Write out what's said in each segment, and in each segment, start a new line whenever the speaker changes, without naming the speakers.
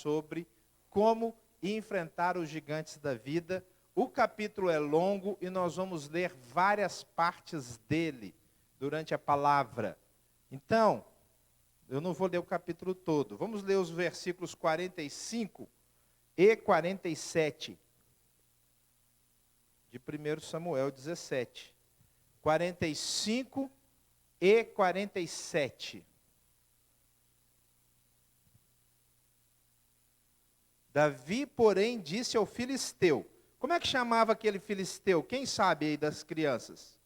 sobre como enfrentar os gigantes da vida. O capítulo é longo e nós vamos ler várias partes dele durante a palavra. Então, eu não vou ler o capítulo todo. Vamos ler os versículos 45 e 47 de 1 Samuel 17. 45 e 47. Davi, porém, disse ao filisteu. Como é que chamava aquele filisteu? Quem sabe aí das crianças?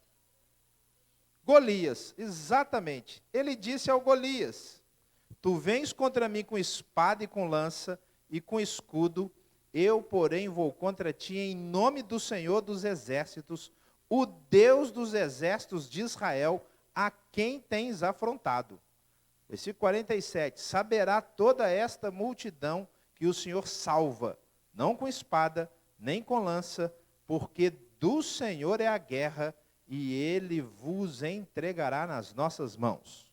Golias, exatamente. Ele disse ao Golias: tu vens contra mim com espada e com lança e com escudo, eu, porém, vou contra ti em nome do Senhor dos exércitos, o Deus dos exércitos de Israel, a quem tens afrontado. Versículo 47, saberá toda esta multidão que o Senhor salva, não com espada, nem com lança, porque do Senhor é a guerra, e ele vos entregará nas nossas mãos.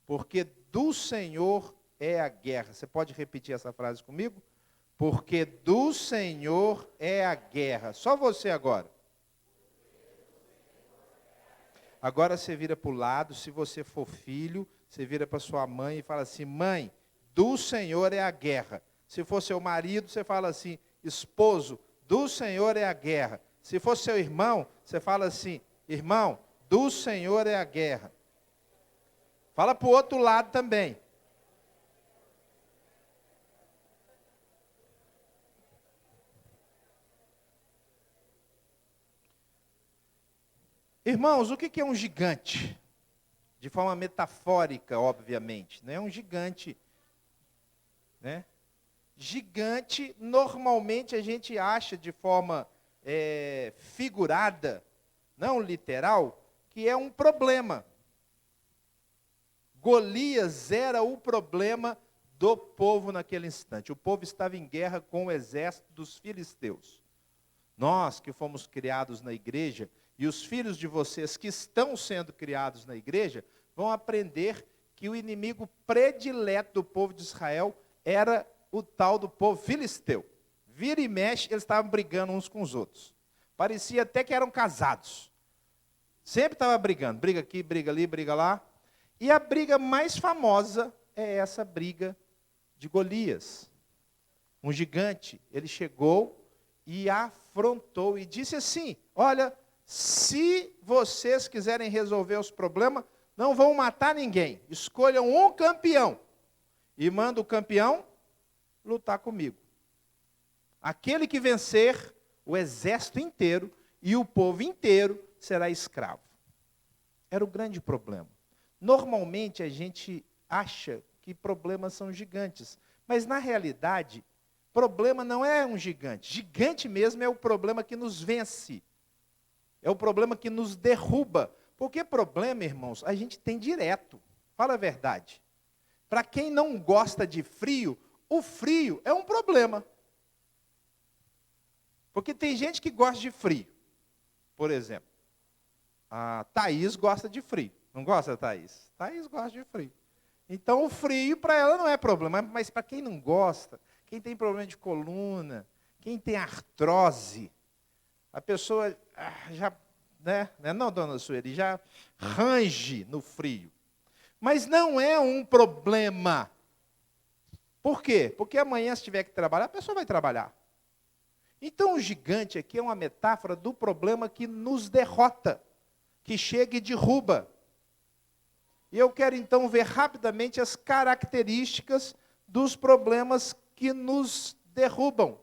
Porque do Senhor é a guerra. Você pode repetir essa frase comigo? Porque do Senhor é a guerra. Só você agora. Agora você vira para o lado, se você for filho, você vira para sua mãe e fala assim: mãe, do Senhor é a guerra. Se for seu marido, você fala assim: esposo, do Senhor é a guerra. Se for seu irmão, você fala assim: irmão, do Senhor é a guerra. Fala para o outro lado também. Irmãos, o que é um gigante? De forma metafórica, obviamente. Não é um gigante, né? Gigante, normalmente a gente acha de forma figurada, não literal, que é um problema. Golias era o problema do povo naquele instante. O povo estava em guerra com o exército dos filisteus. Nós que fomos criados na igreja, e os filhos de vocês que estão sendo criados na igreja, vão aprender que o inimigo predileto do povo de Israel era o tal do povo filisteu. Vira e mexe, eles estavam brigando uns com os outros. Parecia até que eram casados. Sempre estava brigando. Briga aqui, briga ali, briga lá. E a briga mais famosa é essa briga de Golias. Um gigante. Ele chegou e afrontou e disse assim: olha, se vocês quiserem resolver os problemas, não vão matar ninguém. Escolham um campeão. E manda o campeão lutar comigo. Aquele que vencer, o exército inteiro e o povo inteiro será escravo. Era o grande problema. Normalmente a gente acha que problemas são gigantes, mas na realidade, problema não é um gigante. Gigante mesmo é o problema que nos vence. É o problema que nos derruba. Porque problema, irmãos, a gente tem direto. Fala a verdade. Para quem não gosta de frio, o frio é um problema. Porque tem gente que gosta de frio. Por exemplo, a Thaís gosta de frio. Não gosta, Thaís? Thaís gosta de frio. Então o frio para ela não é problema. Mas para quem não gosta, quem tem problema de coluna, quem tem artrose, a pessoa já, né? Não, dona Sueli, já range no frio. Mas não é um problema. Por quê? Porque amanhã, se tiver que trabalhar, a pessoa vai trabalhar. Então, o gigante aqui é uma metáfora do problema que nos derrota, que chega e derruba. E eu quero, então, ver rapidamente as características dos problemas que nos derrubam.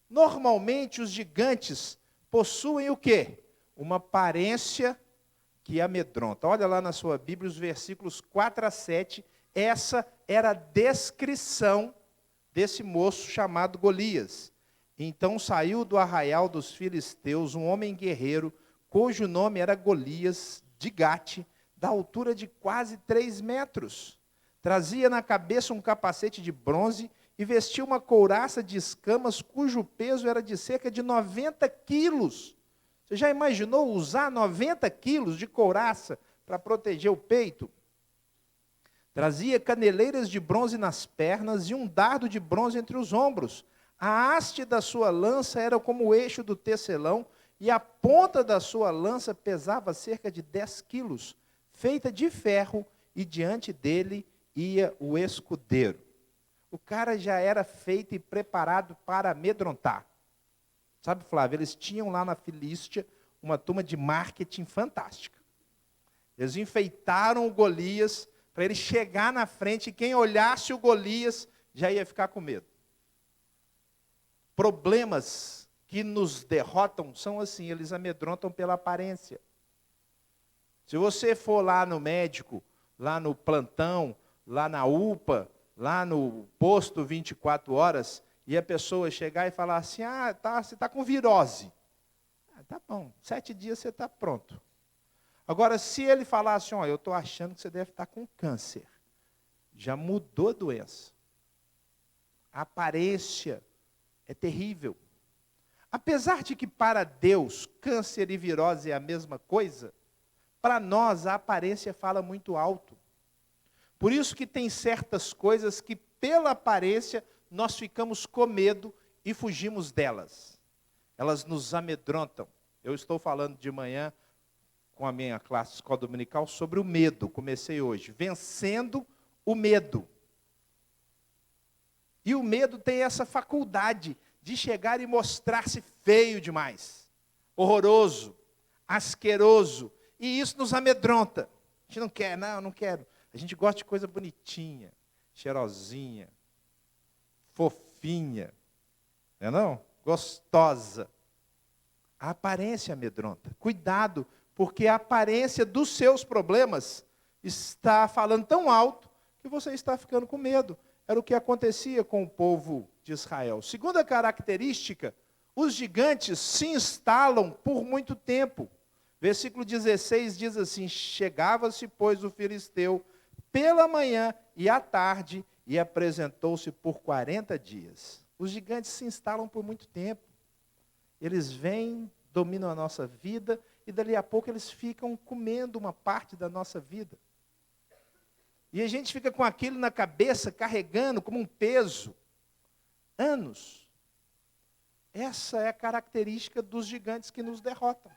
Normalmente, os gigantes possuem o quê? Uma aparência que amedronta. Olha lá na sua Bíblia os versículos 4 a 7. Essa era a descrição desse moço chamado Golias. Então saiu do arraial dos filisteus um homem guerreiro, cujo nome era Golias, de Gate, da altura de quase 3 metros. Trazia na cabeça um capacete de bronze e vestia uma couraça de escamas, cujo peso era de cerca de 90 quilos. Você já imaginou usar 90 quilos de couraça para proteger o peito? Trazia caneleiras de bronze nas pernas e um dardo de bronze entre os ombros. A haste da sua lança era como o eixo do tecelão, e a ponta da sua lança pesava cerca de 10 quilos, feita de ferro, e diante dele ia o escudeiro. O cara já era feito e preparado para amedrontar. Sabe, Flávio, eles tinham lá na Filístia uma turma de marketing fantástica. Eles enfeitaram o Golias para ele chegar na frente e quem olhasse o Golias já ia ficar com medo. Problemas que nos derrotam são assim, eles amedrontam pela aparência. Se você for lá no médico, lá no plantão, lá na UPA, lá no posto 24 horas, e a pessoa chegar e falar assim, você está com virose. Tá bom, 7 dias você está pronto. Agora, se ele falar assim, eu estou achando que você deve estar com câncer, já mudou a doença. A aparência é terrível. Apesar de que para Deus, câncer e virose é a mesma coisa, para nós a aparência fala muito alto. Por isso que tem certas coisas que pela aparência nós ficamos com medo e fugimos delas. Elas nos amedrontam. Eu estou falando de manhã com a minha classe escola dominical sobre o medo. Comecei hoje, vencendo o medo. E o medo tem essa faculdade de chegar e mostrar-se feio demais, horroroso, asqueroso. E isso nos amedronta. A gente não quer, não quero. A gente gosta de coisa bonitinha, cheirosinha, fofinha, não? Gostosa. A aparência amedronta. Cuidado, porque a aparência dos seus problemas está falando tão alto que você está ficando com medo. Era o que acontecia com o povo de Israel. Segunda característica, os gigantes se instalam por muito tempo. Versículo 16 diz assim, chegava-se, pois, o filisteu pela manhã e à tarde, e apresentou-se por 40 dias. Os gigantes se instalam por muito tempo. Eles vêm, dominam a nossa vida, e dali a pouco eles ficam comendo uma parte da nossa vida. E a gente fica com aquilo na cabeça, carregando como um peso. Anos. Essa é a característica dos gigantes que nos derrotam.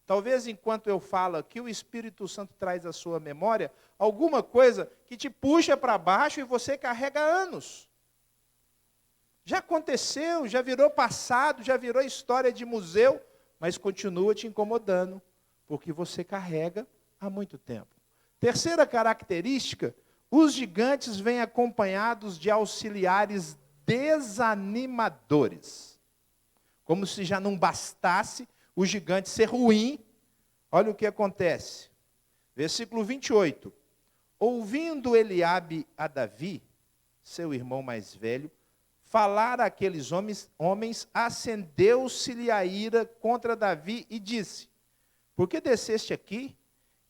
Talvez enquanto eu falo aqui, o Espírito Santo traz à sua memória alguma coisa que te puxa para baixo e você carrega anos. Já aconteceu, já virou passado, já virou história de museu, mas continua te incomodando, porque você carrega há muito tempo. Terceira característica, os gigantes vêm acompanhados de auxiliares desanimadores. Como se já não bastasse o gigante ser ruim, olha o que acontece. Versículo 28. Ouvindo Eliabe a Davi, seu irmão mais velho, falar àqueles homens, acendeu-se-lhe a ira contra Davi e disse, por que desceste aqui?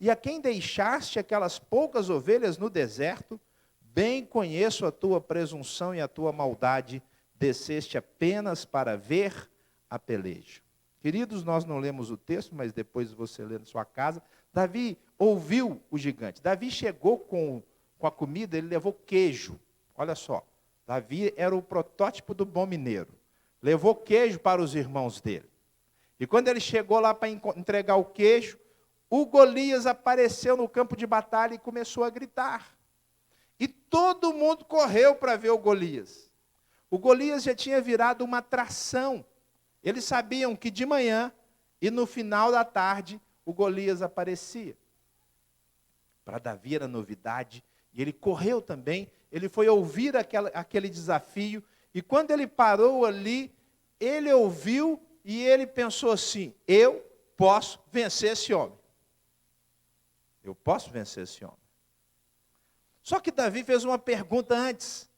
E a quem deixaste aquelas poucas ovelhas no deserto? Bem conheço a tua presunção e a tua maldade, desceste apenas para ver a peleja. Queridos, nós não lemos o texto, mas depois você lê na sua casa. Davi ouviu o gigante. Davi chegou com a comida, ele levou queijo. Olha só, Davi era o protótipo do bom mineiro. Levou queijo para os irmãos dele. E quando ele chegou lá para entregar o queijo, o Golias apareceu no campo de batalha e começou a gritar. E todo mundo correu para ver o Golias. O Golias já tinha virado uma atração. Eles sabiam que de manhã e no final da tarde o Golias aparecia. Para Davi era novidade e ele correu também. Ele foi ouvir aquele desafio e quando ele parou ali, ele ouviu e ele pensou assim, eu posso vencer esse homem. Eu posso vencer esse homem. Só que Davi fez uma pergunta antes.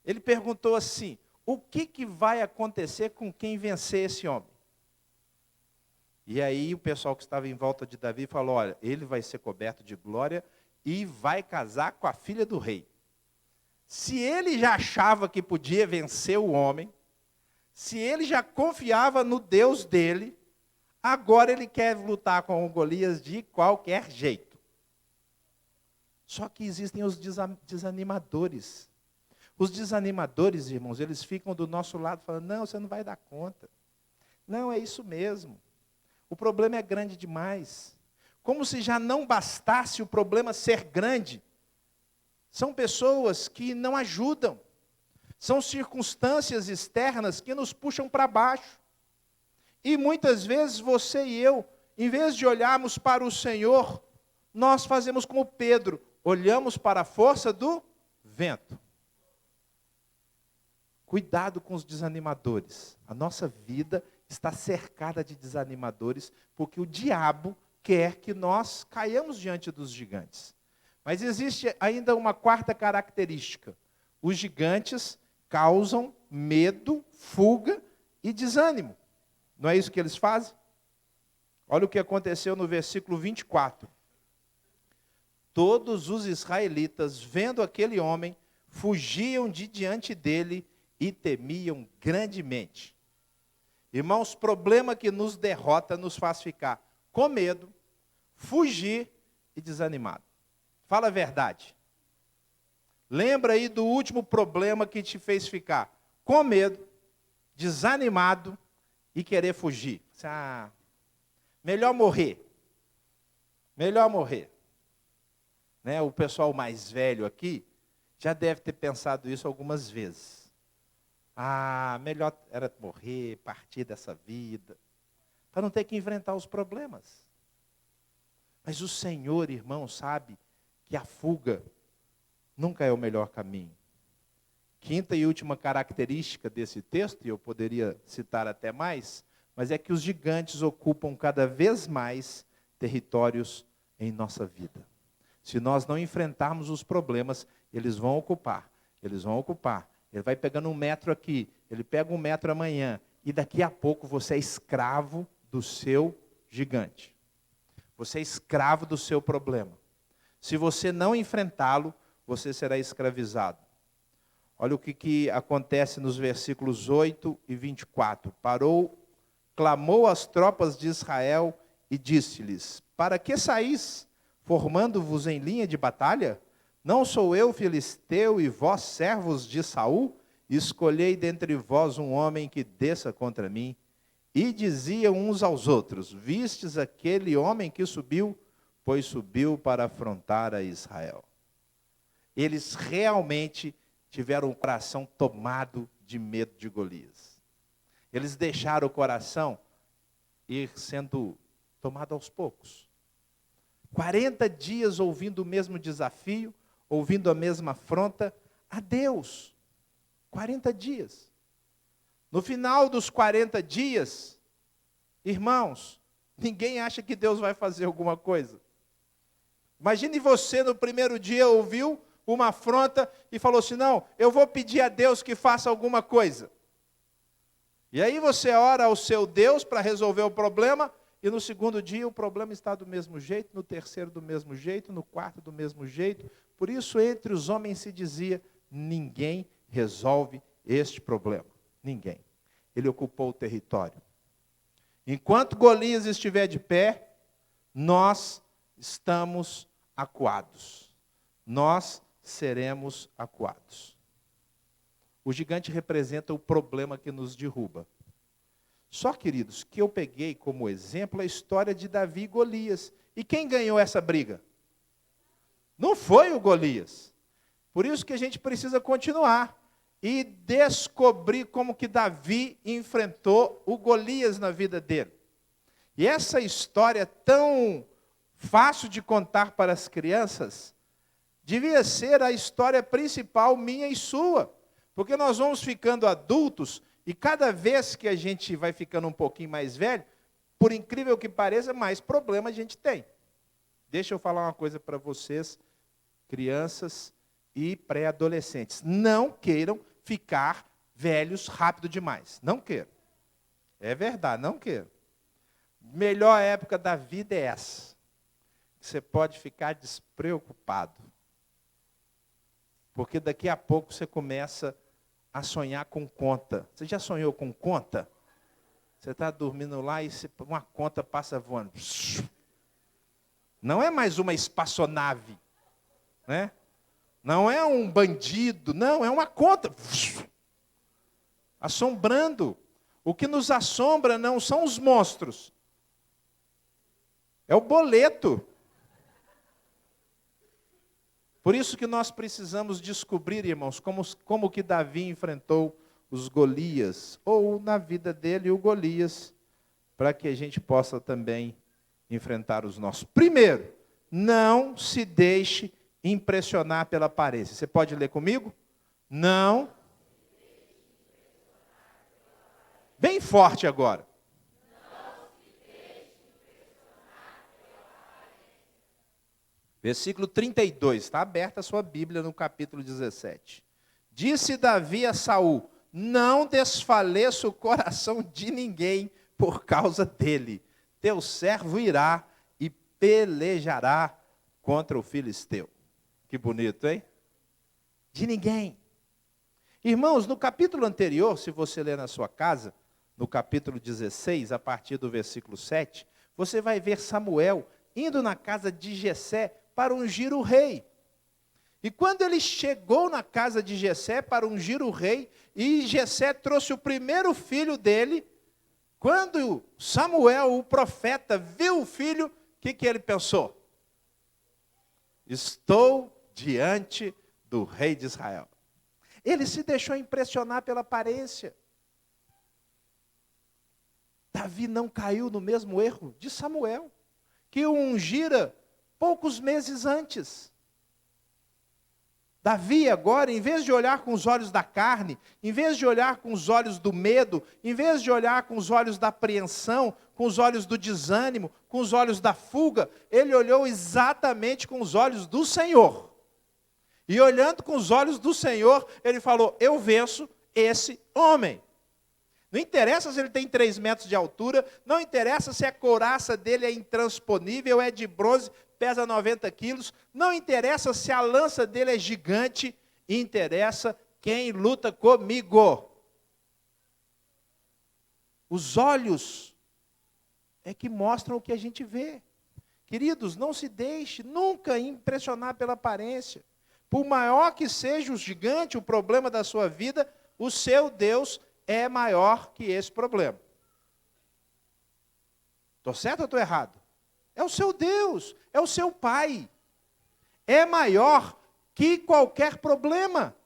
Ele perguntou assim, o que vai acontecer com quem vencer esse homem? E aí o pessoal que estava em volta de Davi falou, olha, ele vai ser coberto de glória e vai casar com a filha do rei. Se ele já achava que podia vencer o homem, se ele já confiava no Deus dele, agora ele quer lutar com o Golias de qualquer jeito. Só que existem os desanimadores. Os desanimadores, irmãos, eles ficam do nosso lado falando, não, você não vai dar conta. Não, é isso mesmo. O problema é grande demais. Como se já não bastasse o problema ser grande. São pessoas que não ajudam. São circunstâncias externas que nos puxam para baixo. E muitas vezes você e eu, em vez de olharmos para o Senhor, nós fazemos como Pedro, olhamos para a força do vento. Cuidado com os desanimadores. A nossa vida está cercada de desanimadores, porque o diabo quer que nós caiamos diante dos gigantes. Mas existe ainda uma quarta característica. Os gigantes causam medo, fuga e desânimo. Não é isso que eles fazem? Olha o que aconteceu no versículo 24. Todos os israelitas, vendo aquele homem, fugiam de diante dele e temiam grandemente. Irmãos, problema que nos derrota nos faz ficar com medo, fugir e desanimado. Fala a verdade. Lembra aí do último problema que te fez ficar com medo, desanimado e querer fugir. Melhor morrer. Melhor morrer. Né? O pessoal mais velho aqui já deve ter pensado isso algumas vezes. Melhor era morrer, partir dessa vida, para não ter que enfrentar os problemas. Mas o Senhor, irmão, sabe que a fuga nunca é o melhor caminho. Quinta e última característica desse texto, e eu poderia citar até mais, mas é que os gigantes ocupam cada vez mais territórios em nossa vida. Se nós não enfrentarmos os problemas, eles vão ocupar, eles vão ocupar. Ele vai pegando 1 metro aqui, ele pega 1 metro amanhã, e daqui a pouco você é escravo do seu gigante. Você é escravo do seu problema. Se você não enfrentá-lo, você será escravizado. Olha o que acontece nos versículos 8 e 24. Clamou às tropas de Israel e disse-lhes, para que saís, formando-vos em linha de batalha? Não sou eu filisteu e vós servos de Saul? Escolhei dentre vós um homem que desça contra mim. E diziam uns aos outros, vistes aquele homem que subiu? Pois subiu para afrontar a Israel. Eles realmente tiveram o coração tomado de medo de Golias. Eles deixaram o coração ir sendo tomado aos poucos. 40 dias ouvindo o mesmo desafio, ouvindo a mesma afronta a Deus. 40 dias. No final dos 40 dias, irmãos, ninguém acha que Deus vai fazer alguma coisa. Imagine você no primeiro dia ouviu uma afronta e falou assim, não, eu vou pedir a Deus que faça alguma coisa. E aí você ora ao seu Deus para resolver o problema, e no segundo dia o problema está do mesmo jeito, no terceiro do mesmo jeito, no quarto do mesmo jeito. Por isso entre os homens se dizia, ninguém resolve este problema. Ninguém. Ele ocupou o território. Enquanto Golias estiver de pé, nós estamos acuados. Nós seremos acuados. O gigante representa o problema que nos derruba. Só, queridos, que eu peguei como exemplo a história de Davi e Golias. E quem ganhou essa briga? Não foi o Golias. Por isso que a gente precisa continuar e descobrir como que Davi enfrentou o Golias na vida dele. E essa história tão fácil de contar para as crianças, devia ser a história principal minha e sua. Porque nós vamos ficando adultos e cada vez que a gente vai ficando um pouquinho mais velho, por incrível que pareça, mais problema a gente tem. Deixa eu falar uma coisa para vocês, crianças e pré-adolescentes. Não queiram ficar velhos rápido demais. Não queiram. É verdade, não queiram. Melhor época da vida é essa. Você pode ficar despreocupado. Porque daqui a pouco você começa a sonhar com conta. Você já sonhou com conta? Você está dormindo lá e uma conta passa voando. Não é mais uma espaçonave. né? Não é um bandido, não, é uma conta. Assombrando. O que nos assombra não são os monstros. É o boleto. Por isso que nós precisamos descobrir, irmãos, como que Davi enfrentou os Golias, ou na vida dele o Golias, para que a gente possa também enfrentar os nossos. Primeiro, não se deixe impressionar pela aparência. Você pode ler comigo? Não. Bem forte agora. Versículo 32, está aberta a sua Bíblia no capítulo 17. Disse Davi a Saul: não desfaleça o coração de ninguém por causa dele. Teu servo irá e pelejará contra o filisteu. Que bonito, hein? De ninguém. Irmãos, no capítulo anterior, se você ler na sua casa, no capítulo 16, a partir do versículo 7, você vai ver Samuel indo na casa de Jessé para ungir o rei. E quando ele chegou na casa de Jessé para ungir o rei, e Jessé trouxe o primeiro filho dele, quando Samuel, o profeta, viu o filho, o que ele pensou? Estou diante do rei de Israel. Ele se deixou impressionar pela aparência. Davi não caiu no mesmo erro de Samuel, que o ungira poucos meses antes. Davi agora, em vez de olhar com os olhos da carne, em vez de olhar com os olhos do medo, em vez de olhar com os olhos da apreensão, com os olhos do desânimo, com os olhos da fuga, ele olhou exatamente com os olhos do Senhor. E olhando com os olhos do Senhor, ele falou: eu venço esse homem. Não interessa se ele tem 3 metros de altura, não interessa se a couraça dele é intransponível, é de bronze, pesa 90 quilos, não interessa se a lança dele é gigante, interessa quem luta comigo. Os olhos é que mostram o que a gente vê. Queridos, não se deixe nunca impressionar pela aparência. Por maior que seja o gigante, o problema da sua vida, o seu Deus é maior que esse problema. Estou certo ou estou errado? É o seu Deus, é o seu Pai. É maior que qualquer problema.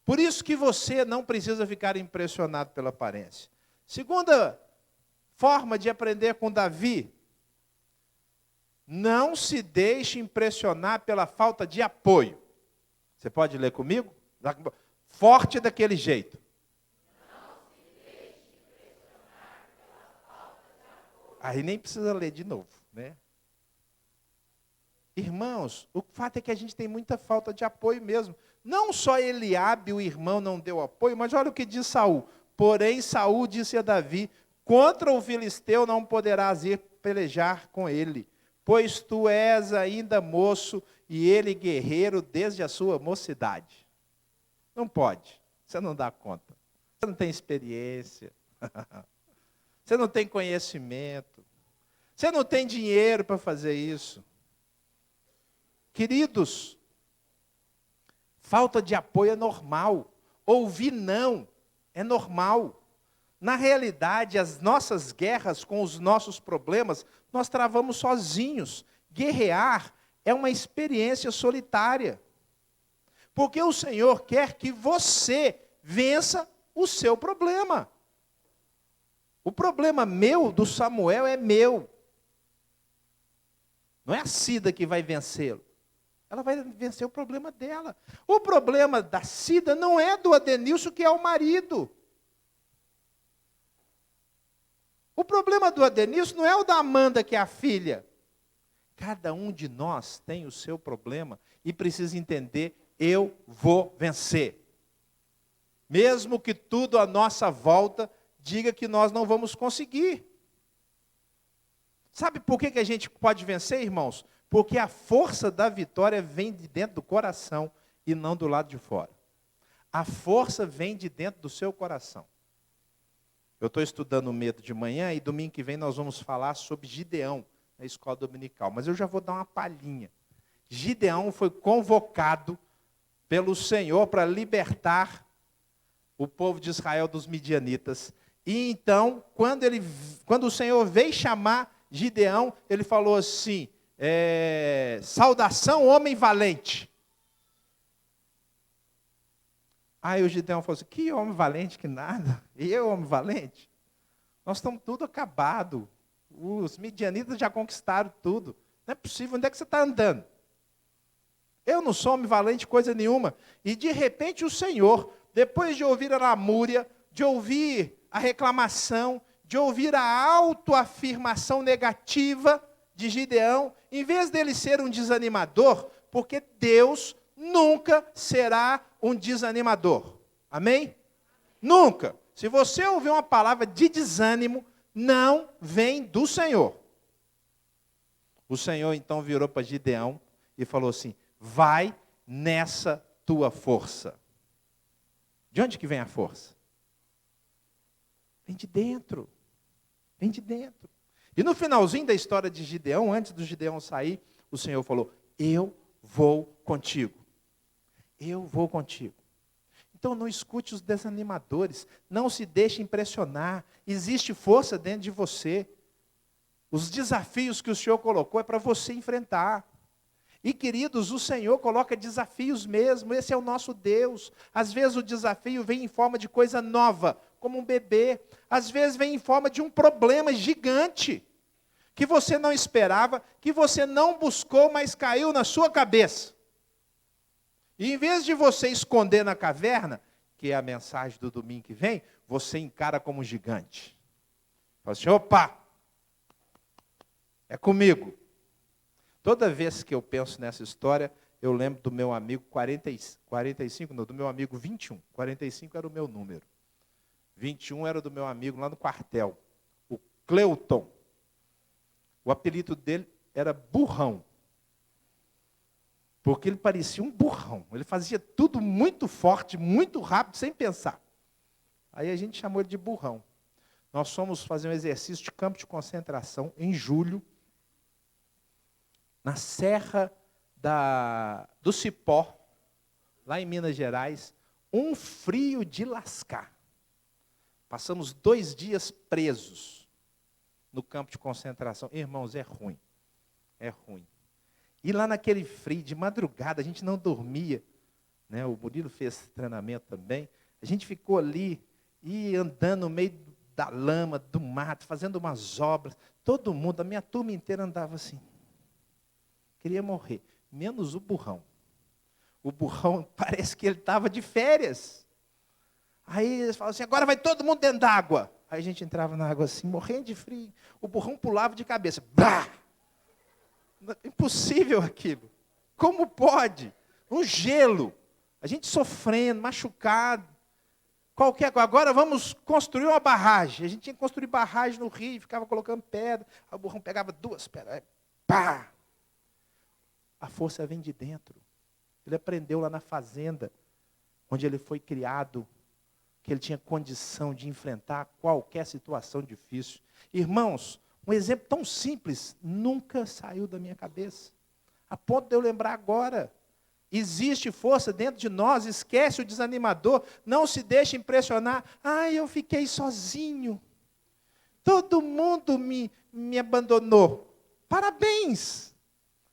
Por isso que você não precisa ficar impressionado pela aparência. Segunda forma de aprender com Davi: não se deixe impressionar pela falta de apoio. Você pode ler comigo? Forte daquele jeito. Aí nem precisa ler de novo, né? Irmãos, o fato é que a gente tem muita falta de apoio mesmo. Não só Eliabe, o irmão, não deu apoio, mas olha o que diz Saul. Porém, Saul disse a Davi: contra o filisteu não poderás ir pelejar com ele, pois tu és ainda moço e ele guerreiro desde a sua mocidade. Não pode, você não dá conta. Você não tem experiência. Você não tem conhecimento. Você não tem dinheiro para fazer isso. Queridos, falta de apoio é normal. Ouvir não é normal. Na realidade, as nossas guerras com os nossos problemas, nós travamos sozinhos. Guerrear é uma experiência solitária. Porque o Senhor quer que você vença o seu problema. O problema meu, do Samuel, é meu. Não é a Cida que vai vencê-lo. Ela vai vencer o problema dela. O problema da Cida não é do Adenilson, que é o marido. O problema do Adenilson não é o da Amanda, que é a filha. Cada um de nós tem o seu problema e precisa entender: eu vou vencer. Mesmo que tudo à nossa volta diga que nós não vamos conseguir. Sabe por que a gente pode vencer, irmãos? Porque a força da vitória vem de dentro do coração e não do lado de fora. A força vem de dentro do seu coração. Eu estou estudando o medo de manhã e domingo que vem nós vamos falar sobre Gideão na escola dominical. Mas eu já vou dar uma palhinha. Gideão foi convocado pelo Senhor para libertar o povo de Israel dos midianitas. E então, quando o Senhor veio chamar Gideão, ele falou assim, saudação, homem valente. Aí o Gideão falou assim, que homem valente que nada, e eu homem valente? Nós estamos tudo acabado, os midianitas já conquistaram tudo, não é possível, onde é que você está andando? Eu não sou homem valente coisa nenhuma. E de repente o Senhor, depois de ouvir a lamúria, de ouvir a reclamação, de ouvir a autoafirmação negativa de Gideão, em vez dele ser um desanimador, porque Deus nunca será um desanimador. Amém? Nunca. Se você ouvir uma palavra de desânimo, não vem do Senhor. O Senhor então virou para Gideão e falou assim, vai nessa tua força. De onde que vem a força? Vem de dentro. Vem de dentro. E no finalzinho da história de Gideão, antes do Gideão sair, o Senhor falou, eu vou contigo. Eu vou contigo. Então não escute os desanimadores, não se deixe impressionar, existe força dentro de você. Os desafios que o Senhor colocou é para você enfrentar. E queridos, o Senhor coloca desafios mesmo, esse é o nosso Deus. Às vezes o desafio vem em forma de coisa nova, como um bebê. Às vezes vem em forma de um problema gigante, que você não esperava, que você não buscou, mas caiu na sua cabeça. E em vez de você esconder na caverna, que é a mensagem do domingo que vem, você encara como um gigante. Fala assim, opa, é comigo. Toda vez que eu penso nessa história, eu lembro do meu amigo 45, não, do meu amigo 21. 45 era o meu número. 21 era do meu amigo lá no quartel, o Cleuton. O apelido dele era Burrão. Porque ele parecia um burrão. Ele fazia tudo muito forte, muito rápido, sem pensar. Aí a gente chamou ele de burrão. Nós fomos fazer um exercício de campo de concentração em julho, na Serra do Cipó, lá em Minas Gerais, um frio de lascar. Passamos 2 dias presos no campo de concentração. Irmãos, é ruim. É ruim. E lá naquele frio, de madrugada, a gente não dormia. Né? O Murilo fez treinamento também. A gente ficou ali, e andando no meio da lama, do mato, fazendo umas obras. Todo mundo, a minha turma inteira andava assim. Queria morrer, menos o burrão. O burrão parece que ele estava de férias. Aí eles falavam assim, agora vai todo mundo dentro d'água. Aí a gente entrava na água assim, morrendo de frio. O burrão pulava de cabeça. Bah! Impossível aquilo. Como pode? Um gelo. A gente sofrendo, machucado. Agora vamos construir uma barragem. A gente tinha que construir barragem no rio, ficava colocando pedra. Aí o burrão pegava 2 pedras. Aí, pá! A força vem de dentro. Ele aprendeu lá na fazenda, onde ele foi criado, que ele tinha condição de enfrentar qualquer situação difícil. Irmãos, um exemplo tão simples nunca saiu da minha cabeça. A ponto de eu lembrar agora. Existe força dentro de nós, esquece o desanimador, não se deixe impressionar. Eu fiquei sozinho. Todo mundo me abandonou. Parabéns!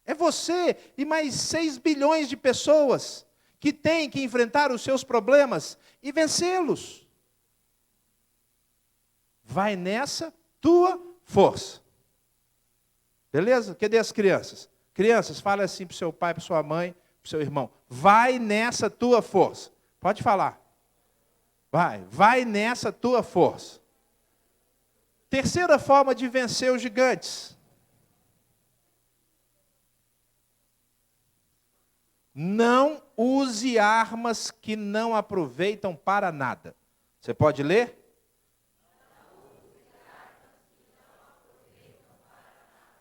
É você e mais 6 bilhões de pessoas que têm que enfrentar os seus problemas e vencê-los. Vai nessa tua força. Beleza? Cadê as crianças? Crianças, fala assim para o seu pai, para sua mãe, para o seu irmão. Vai nessa tua força. Pode falar. Vai nessa tua força. Terceira forma de vencer os gigantes. Não use armas que não aproveitam para nada. Você pode ler?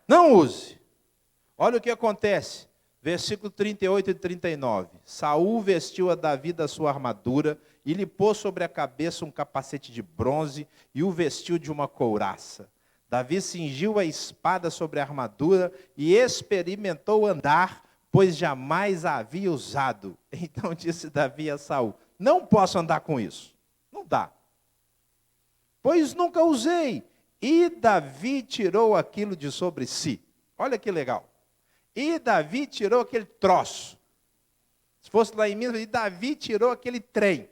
Não use. Olha o que acontece. Versículo 38 e 39. Saul vestiu a Davi da sua armadura e lhe pôs sobre a cabeça um capacete de bronze e o vestiu de uma couraça. Davi cingiu a espada sobre a armadura e experimentou andar pois jamais a havia usado. Então disse Davi a Saul: não posso andar com isso. Não dá. Pois nunca usei. E Davi tirou aquilo de sobre si. Olha que legal. E Davi tirou aquele troço. Se fosse lá em Minas, e Davi tirou aquele trem.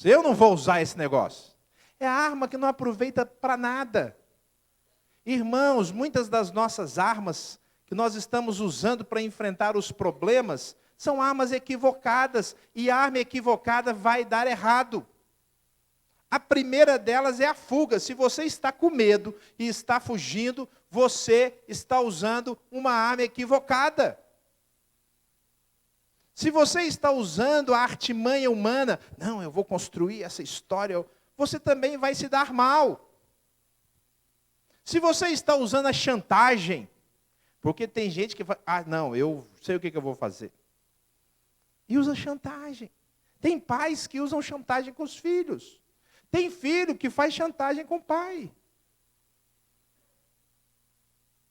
Eu não vou usar esse negócio. É a arma que não aproveita para nada. Irmãos, muitas das nossas armas que nós estamos usando para enfrentar os problemas são armas equivocadas. E a arma equivocada vai dar errado. A primeira delas é a fuga. Se você está com medo e está fugindo, você está usando uma arma equivocada. Se você está usando a artimanha humana, não, eu vou construir essa história, você também vai se dar mal. Se você está usando a chantagem, porque tem gente que fala, não, eu sei o que eu vou fazer. E usa chantagem. Tem pais que usam chantagem com os filhos. Tem filho que faz chantagem com o pai.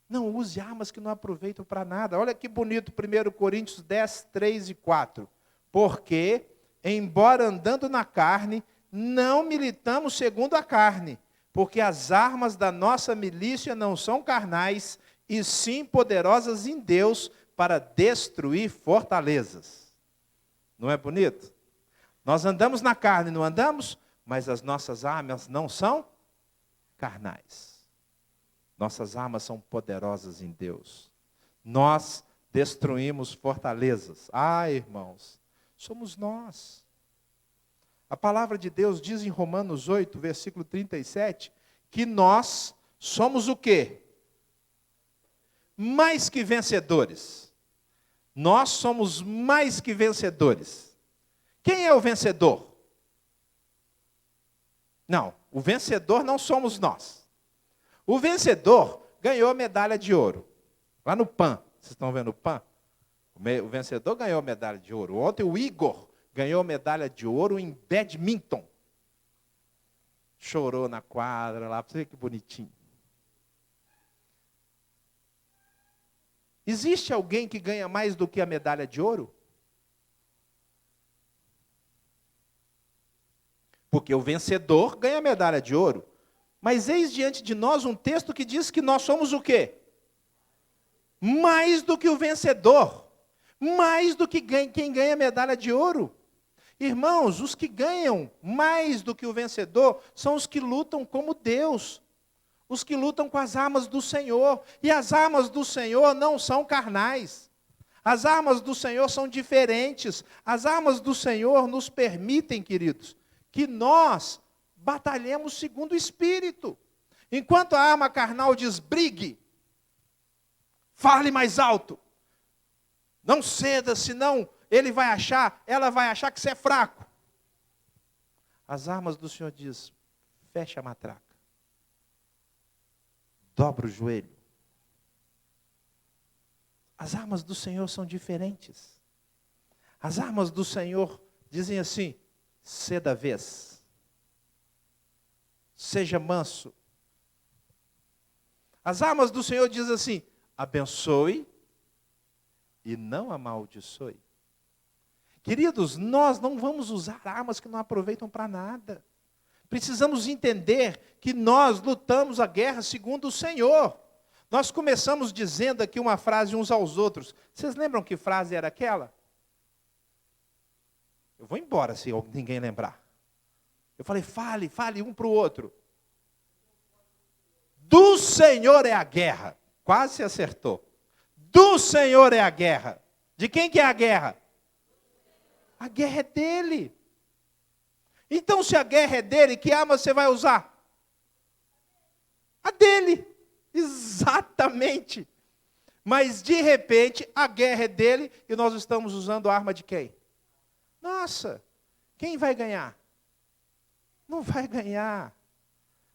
Não use armas que não aproveitam para nada. Olha que bonito, 1 Coríntios 10, 3 e 4. Porque, embora andando na carne, não militamos segundo a carne, porque as armas da nossa milícia não são carnais, e sim poderosas em Deus para destruir fortalezas. Não é bonito? Nós andamos na carne, não andamos? Mas as nossas armas não são carnais. Nossas armas são poderosas em Deus. Nós destruímos fortalezas. Irmãos, somos nós. A palavra de Deus diz em Romanos 8, versículo 37, que nós somos o quê? Mais que vencedores. Nós somos mais que vencedores. Quem é o vencedor? Não, o vencedor não somos nós. O vencedor ganhou a medalha de ouro. Lá no PAN. Vocês estão vendo o PAN? O vencedor ganhou a medalha de ouro. Ontem o Igor ganhou a medalha de ouro em badminton. Chorou na quadra lá. Para você ver que bonitinho. Existe alguém que ganha mais do que a medalha de ouro? Porque o vencedor ganha a medalha de ouro. Mas eis diante de nós um texto que diz que nós somos o quê? Mais do que o vencedor. Mais do que quem ganha a medalha de ouro. Irmãos, os que ganham mais do que o vencedor são os que lutam como Deus. Os que lutam com as armas do Senhor. E as armas do Senhor não são carnais. As armas do Senhor são diferentes. As armas do Senhor nos permitem, queridos, que nós batalhemos segundo o Espírito. Enquanto a arma carnal diz, brigue, fale mais alto, não ceda, senão ela vai achar que você é fraco. As armas do Senhor diz, fecha a matraca, dobra o joelho. As armas do Senhor são diferentes. As armas do Senhor dizem assim, ceda a vez. Seja manso. As armas do Senhor dizem assim, abençoe e não amaldiçoe. Queridos, nós não vamos usar armas que não aproveitam para nada. Precisamos entender que nós lutamos a guerra segundo o Senhor. Nós começamos dizendo aqui uma frase uns aos outros. Vocês lembram que frase era aquela? Eu vou embora se ninguém lembrar. Eu falei, fale um para o outro. Do Senhor é a guerra. Quase se acertou. Do Senhor é a guerra. De quem que é a guerra? A guerra é dele. Então, se a guerra é dele, que arma você vai usar? A dele. Exatamente. Mas, de repente, a guerra é dele e nós estamos usando a arma de quem? Nossa, quem vai ganhar? Não vai ganhar.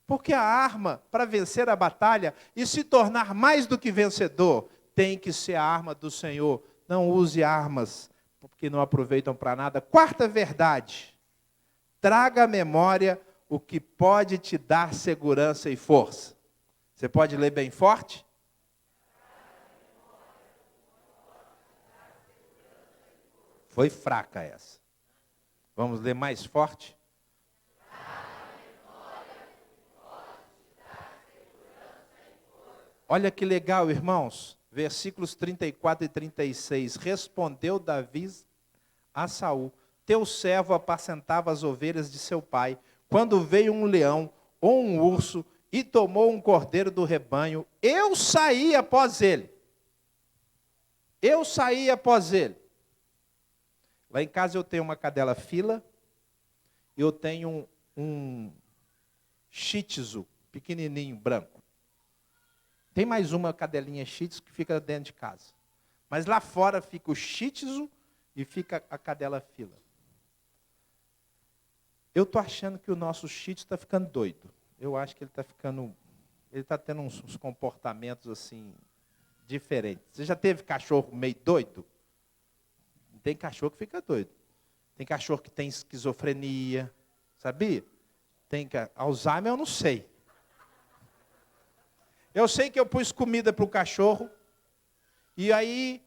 Porque a arma para vencer a batalha e se tornar mais do que vencedor, tem que ser a arma do Senhor. Não use armas que não aproveitam para nada. Quarta verdade. Traga à memória o que pode te dar segurança e força. Você pode ler bem forte? Foi fraca essa. Vamos ler mais forte? Olha que legal, irmãos. Versículos 34 e 36. Respondeu Davi a Saul: teu servo apacentava as ovelhas de seu pai, quando veio um leão ou um urso e tomou um cordeiro do rebanho, eu saí após ele. Eu saí após ele. Lá em casa eu tenho uma cadela fila, eu tenho um shih tzu, pequenininho, branco. Tem mais uma cadelinha shih tzu que fica dentro de casa. Mas lá fora fica o shih tzu e fica a cadela fila. Eu estou achando que o nosso shih tzu está ficando doido. Eu acho que ele está tendo uns comportamentos assim, diferentes. Você já teve cachorro meio doido? Tem cachorro que fica doido. Tem cachorro que tem esquizofrenia, sabia? Alzheimer eu não sei. Eu sei que eu pus comida para o cachorro, e aí,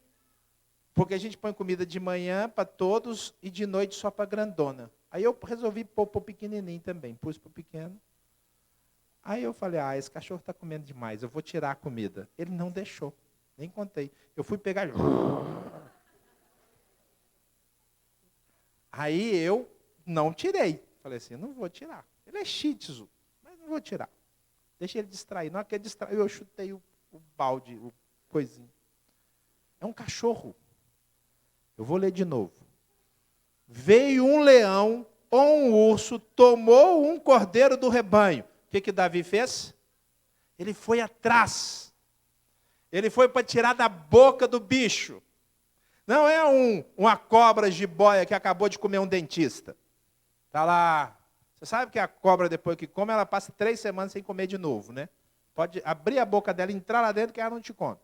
porque a gente põe comida de manhã para todos e de noite só para grandona. Aí eu resolvi pôr para o pequenininho também, pus para o pequeno. Aí eu falei, esse cachorro está comendo demais, eu vou tirar a comida. Ele não deixou, nem contei. Eu fui pegar... Aí eu não tirei. Falei assim, não vou tirar. Ele é shih tzu, mas não vou tirar. Deixa ele distrair. Na hora que ele distraiu, eu chutei o balde, o coisinho. É um cachorro. Eu vou ler de novo. Veio um leão ou um urso, tomou um cordeiro do rebanho. O que Davi fez? Ele foi atrás. Ele foi para tirar da boca do bicho. Não é uma cobra jiboia que acabou de comer um dentista. Está lá. Você sabe que a cobra, depois que come, ela passa 3 semanas sem comer de novo, né? Pode abrir a boca dela, entrar lá dentro, que ela não te come.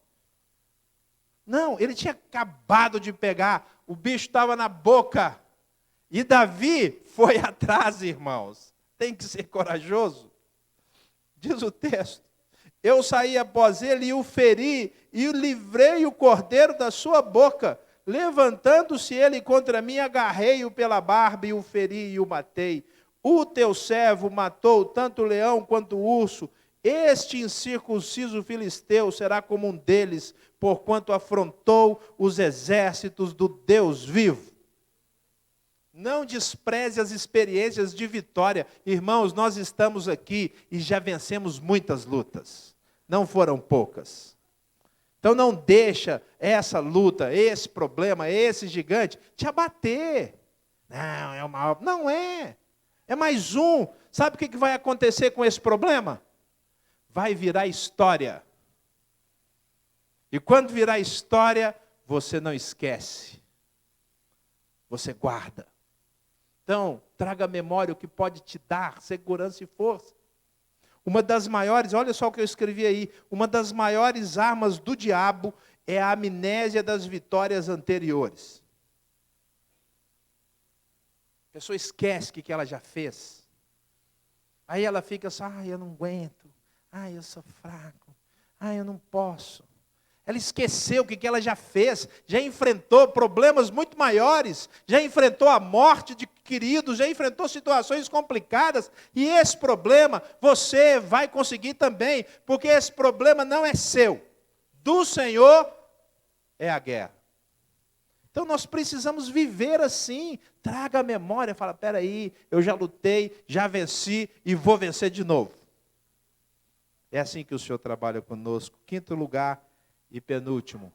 Não, ele tinha acabado de pegar, o bicho estava na boca. E Davi foi atrás, irmãos. Tem que ser corajoso. Diz o texto. Eu saí após ele e o feri, e livrei o cordeiro da sua boca. Levantando-se ele contra mim, agarrei-o pela barba e o feri e o matei. O teu servo matou tanto o leão quanto o urso. Este incircunciso filisteu será como um deles, porquanto afrontou os exércitos do Deus vivo. Não despreze as experiências de vitória. Irmãos, nós estamos aqui e já vencemos muitas lutas. Não foram poucas. Então não deixa essa luta, esse problema, esse gigante te abater. Não, é uma... Não é. É mais um. Sabe o que vai acontecer com esse problema? Vai virar história. E quando virar história, você não esquece. Você guarda. Então, traga à memória o que pode te dar segurança e força. Uma das maiores, olha só o que eu escrevi aí, uma das maiores armas do diabo é a amnésia das vitórias anteriores. A pessoa esquece o que ela já fez. Aí ela fica assim, eu não aguento, eu sou fraco, eu não posso. Ela esqueceu o que ela já fez, já enfrentou problemas muito maiores, já enfrentou a morte de queridos, já enfrentou situações complicadas, e esse problema você vai conseguir também, porque esse problema não é seu, do Senhor é a guerra. Então nós precisamos viver assim, traga a memória, fala, peraí, eu já lutei, já venci e vou vencer de novo. É assim que o Senhor trabalha conosco. 5º lugar, e penúltimo,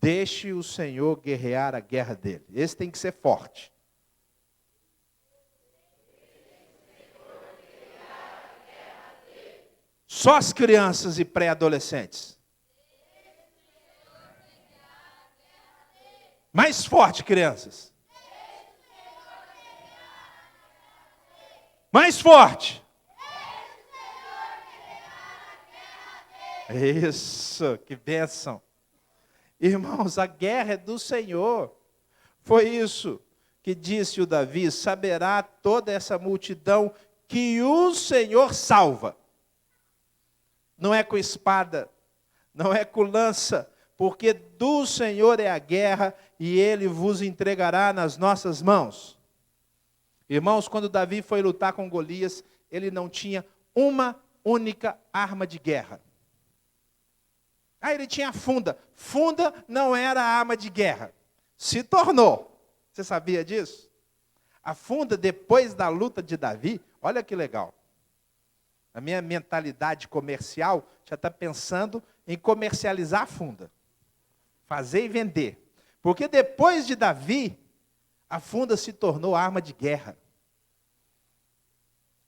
deixe o Senhor guerrear a guerra dele. Esse tem que ser forte. Só as crianças e pré-adolescentes. Mais forte, crianças. Mais forte. Isso, que bênção. Irmãos, a guerra é do Senhor. Foi isso que disse o Davi, saberá toda essa multidão que o Senhor salva. Não é com espada, não é com lança, porque do Senhor é a guerra e ele vos entregará nas nossas mãos. Irmãos, quando Davi foi lutar com Golias, ele não tinha uma única arma de guerra. Ele tinha a funda. Funda não era arma de guerra. Se tornou. Você sabia disso? A funda, depois da luta de Davi, olha que legal. A minha mentalidade comercial já está pensando em comercializar a funda. Fazer e vender. Porque depois de Davi, a funda se tornou arma de guerra.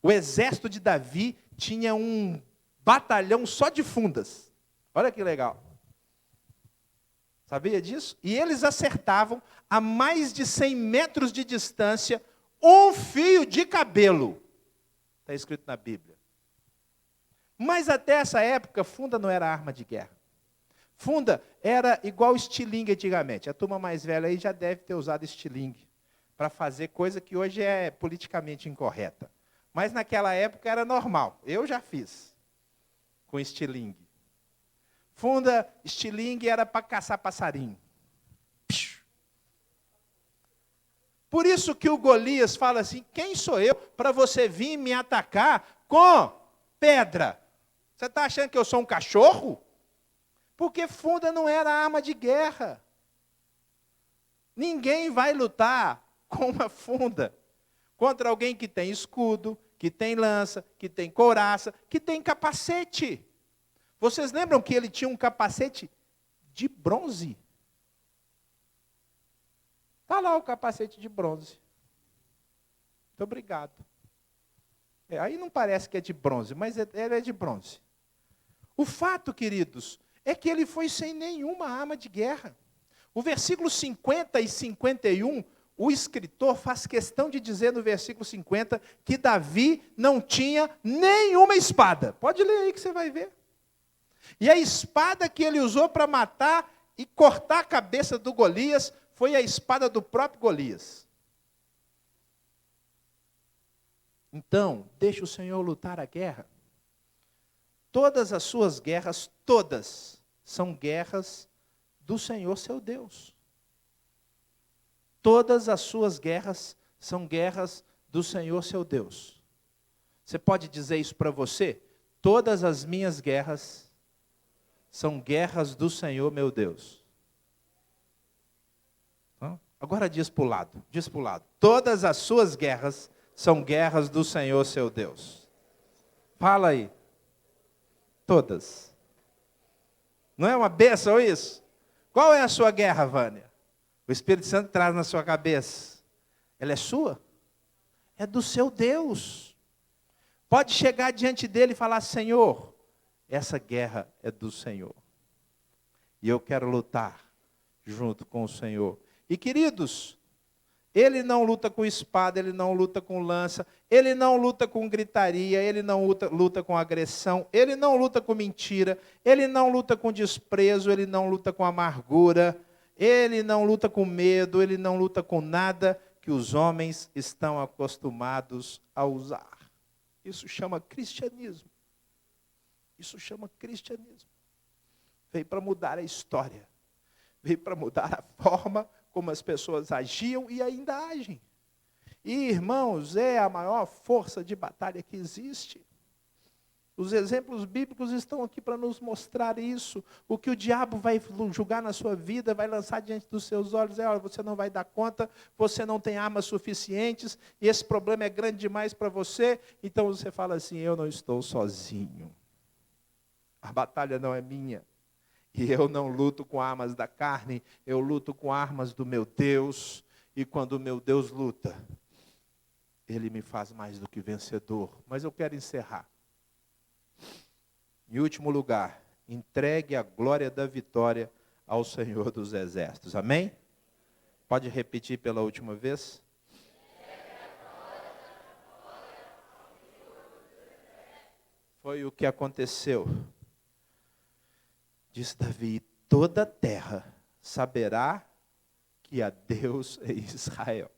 O exército de Davi tinha um batalhão só de fundas. Olha que legal. Sabia disso? E eles acertavam a mais de 100 metros de distância um fio de cabelo. Está escrito na Bíblia. Mas até essa época, funda não era arma de guerra. Funda era igual estilingue antigamente. A turma mais velha aí já deve ter usado estilingue para fazer coisa que hoje é politicamente incorreta. Mas naquela época era normal. Eu já fiz com estilingue. Funda, estilingue era para caçar passarinho. Por isso que o Golias fala assim, quem sou eu para você vir me atacar com pedra? Você está achando que eu sou um cachorro? Porque funda não era arma de guerra. Ninguém vai lutar com uma funda contra alguém que tem escudo, que tem lança, que tem couraça, que tem capacete. Vocês lembram que ele tinha um capacete de bronze? Está lá o capacete de bronze. Muito obrigado. Aí não parece que é de bronze, mas ele é de bronze. O fato, queridos, é que ele foi sem nenhuma arma de guerra. O versículo 50 e 51, o escritor faz questão de dizer no versículo 50 que Davi não tinha nenhuma espada. Pode ler aí que você vai ver. E a espada que ele usou para matar e cortar a cabeça do Golias foi a espada do próprio Golias. Então, deixa o Senhor lutar a guerra. Todas as suas guerras, todas, são guerras do Senhor seu Deus. Todas as suas guerras são guerras do Senhor seu Deus. Você pode dizer isso para você? Todas as minhas guerras são guerras do Senhor meu Deus. Agora diz para o lado, diz para o lado. Todas as suas guerras são guerras do Senhor seu Deus. Fala aí. Todas. Não é uma bênção isso? Qual é a sua guerra, Vânia? O Espírito Santo traz na sua cabeça. Ela é sua? É do seu Deus. Pode chegar diante dele e falar, Senhor, essa guerra é do Senhor. E eu quero lutar junto com o Senhor. E queridos, ele não luta com espada, ele não luta com lança, ele não luta com gritaria, ele não luta com agressão, ele não luta com mentira, ele não luta com desprezo, ele não luta com amargura, ele não luta com medo, ele não luta com nada que os homens estão acostumados a usar. Isso chama cristianismo. Isso chama cristianismo. Veio para mudar a história. Veio para mudar a forma como as pessoas agiam e ainda agem. E, irmãos, é a maior força de batalha que existe. Os exemplos bíblicos estão aqui para nos mostrar isso. O que o diabo vai julgar na sua vida, vai lançar diante dos seus olhos, olha, você não vai dar conta, você não tem armas suficientes, e esse problema é grande demais para você. Então você fala assim, eu não estou sozinho. A batalha não é minha. E eu não luto com armas da carne, eu luto com armas do meu Deus. E quando o meu Deus luta, Ele me faz mais do que vencedor. Mas eu quero encerrar. Em último lugar, entregue a glória da vitória ao Senhor dos Exércitos. Amém? Pode repetir pela última vez? Foi o que aconteceu. Diz Davi, toda a terra saberá que há Deus em Israel.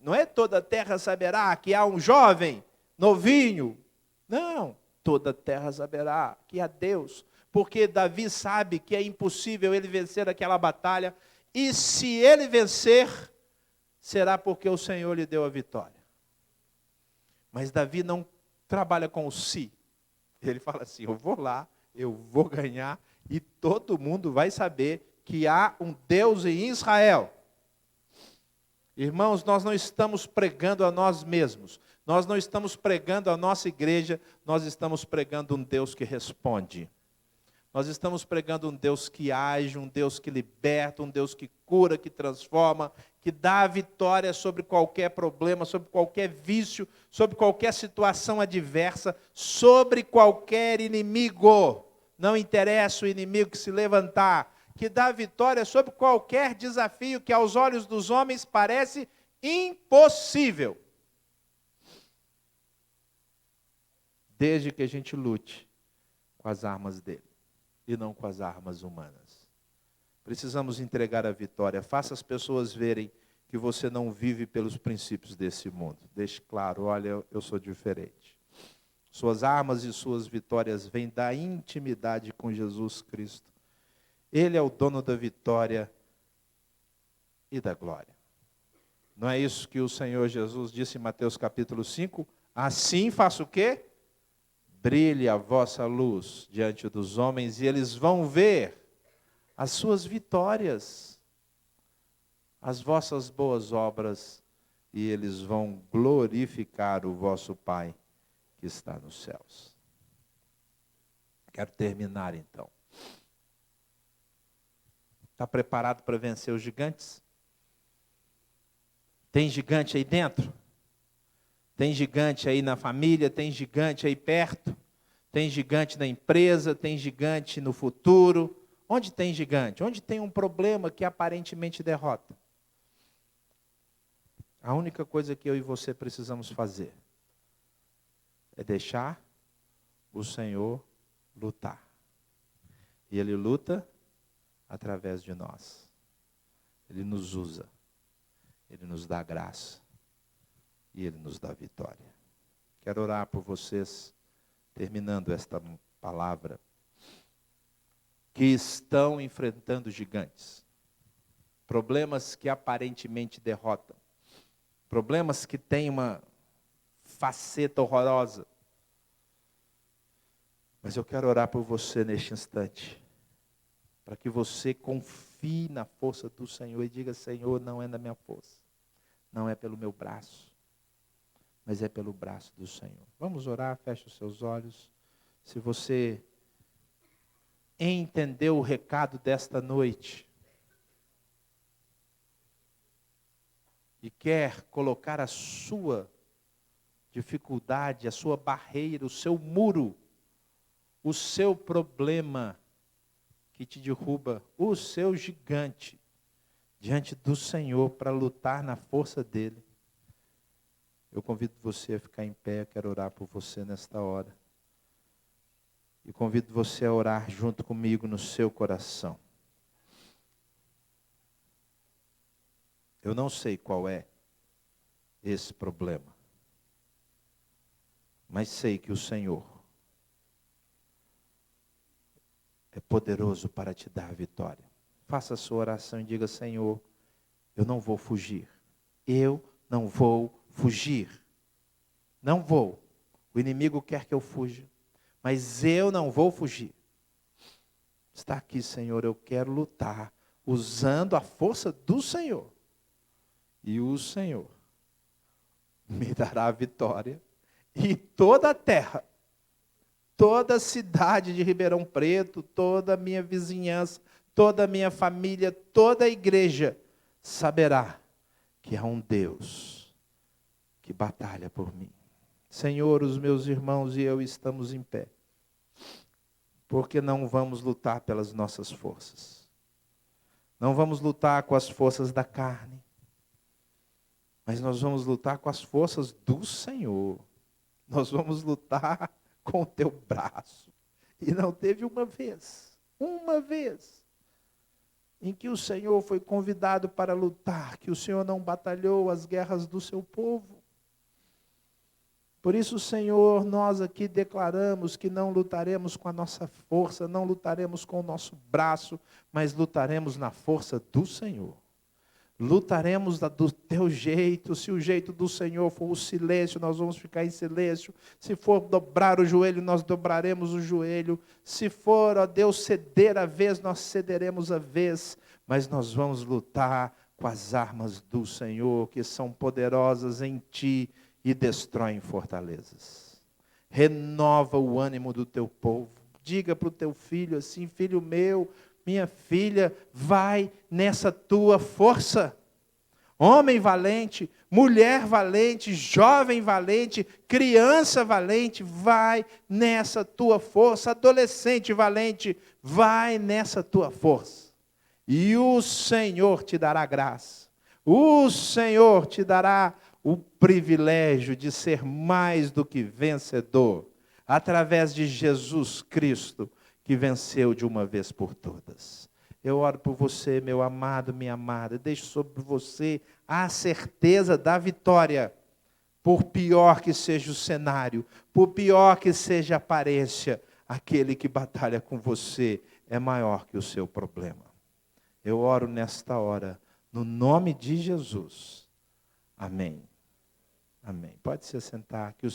Não é toda a terra saberá que há um jovem, novinho. Não, toda a terra saberá que há Deus. Porque Davi sabe que é impossível ele vencer aquela batalha. e se ele vencer, será porque o Senhor lhe deu a vitória. Mas Davi não trabalha com o se. Ele fala assim, eu vou lá, eu vou ganhar, e todo mundo vai saber que há um Deus em Israel. Irmãos, nós não estamos pregando a nós mesmos, nós não estamos pregando a nossa igreja, nós estamos pregando um Deus que responde. Nós estamos pregando um Deus que age, um Deus que liberta, um Deus que cura, que transforma, que dá a vitória sobre qualquer problema, sobre qualquer vício, sobre qualquer situação adversa, sobre qualquer inimigo. Não interessa o inimigo que se levantar, que dá a vitória sobre qualquer desafio que aos olhos dos homens parece impossível. Desde que a gente lute com as armas dele e não com as armas humanas. Precisamos entregar a vitória. Faça as pessoas verem que você não vive pelos princípios desse mundo. Deixe claro, olha, eu sou diferente. Suas armas e suas vitórias vêm da intimidade com Jesus Cristo. Ele é o dono da vitória e da glória. Não é isso que o Senhor Jesus disse em Mateus capítulo 5? Assim faça o quê? Brilhe a vossa luz diante dos homens e eles vão ver as suas vitórias, as vossas boas obras, e eles vão glorificar o vosso Pai que está nos céus. Quero terminar então. Está preparado para vencer os gigantes? Tem gigante aí dentro? Tem gigante aí na família, tem gigante aí perto, tem gigante na empresa, tem gigante no futuro. Onde tem gigante? Onde tem um problema que aparentemente derrota? A única coisa que eu e você precisamos fazer é deixar o Senhor lutar. E Ele luta através de nós. Ele nos usa, Ele nos dá graça. E Ele nos dá vitória. Quero orar por vocês, terminando esta palavra, que estão enfrentando gigantes. Problemas que aparentemente derrotam. Problemas que têm uma faceta horrorosa. Mas eu quero orar por você neste instante, para que você confie na força do Senhor e diga, Senhor, não é na minha força, não é pelo meu braço, mas é pelo braço do Senhor. Vamos orar, feche os seus olhos. Se você entendeu o recado desta noite e quer colocar a sua dificuldade, a sua barreira, o seu muro, o seu problema que te derruba, o seu gigante, diante do Senhor para lutar na força dele, eu convido você a ficar em pé, eu quero orar por você nesta hora. E convido você a orar junto comigo no seu coração. Eu não sei qual é esse problema, mas sei que o Senhor é poderoso para te dar a vitória. Faça a sua oração e diga, Senhor, eu não vou fugir. Eu não vou fugir. Não vou. O inimigo quer que eu fuja, mas eu não vou fugir. Está aqui, Senhor, eu quero lutar usando a força do Senhor. E o Senhor me dará a vitória. E toda a terra, toda a cidade de Ribeirão Preto, toda a minha vizinhança, toda a minha família, toda a igreja saberá que há um Deus que batalha por mim. Senhor, os meus irmãos e eu estamos em pé, porque não vamos lutar pelas nossas forças. Não vamos lutar com as forças da carne, mas nós vamos lutar com as forças do Senhor. Nós vamos lutar com o teu braço. E não teve uma vez, em que o Senhor foi convidado para lutar, que o Senhor não batalhou as guerras do seu povo. Por isso, Senhor, nós aqui declaramos que não lutaremos com a nossa força, não lutaremos com o nosso braço, mas lutaremos na força do Senhor. Lutaremos do teu jeito. Se o jeito do Senhor for o silêncio, nós vamos ficar em silêncio. Se for dobrar o joelho, nós dobraremos o joelho. Se for, ó Deus, ceder a vez, nós cederemos a vez. Mas nós vamos lutar com as armas do Senhor, que são poderosas em ti e destroem fortalezas. Renova o ânimo do teu povo. Diga para o teu filho assim: filho meu, minha filha, vai nessa tua força. Homem valente, mulher valente, jovem valente, criança valente, vai nessa tua força. Adolescente valente, vai nessa tua força. E o Senhor te dará graça. O Senhor te dará o privilégio de ser mais do que vencedor, através de Jesus Cristo, que venceu de uma vez por todas. Eu oro por você, meu amado, minha amada. Deixo sobre você a certeza da vitória. Por pior que seja o cenário, por pior que seja a aparência, aquele que batalha com você é maior que o seu problema. Eu oro nesta hora, no nome de Jesus. Amém. Amém. Pode se sentar, que o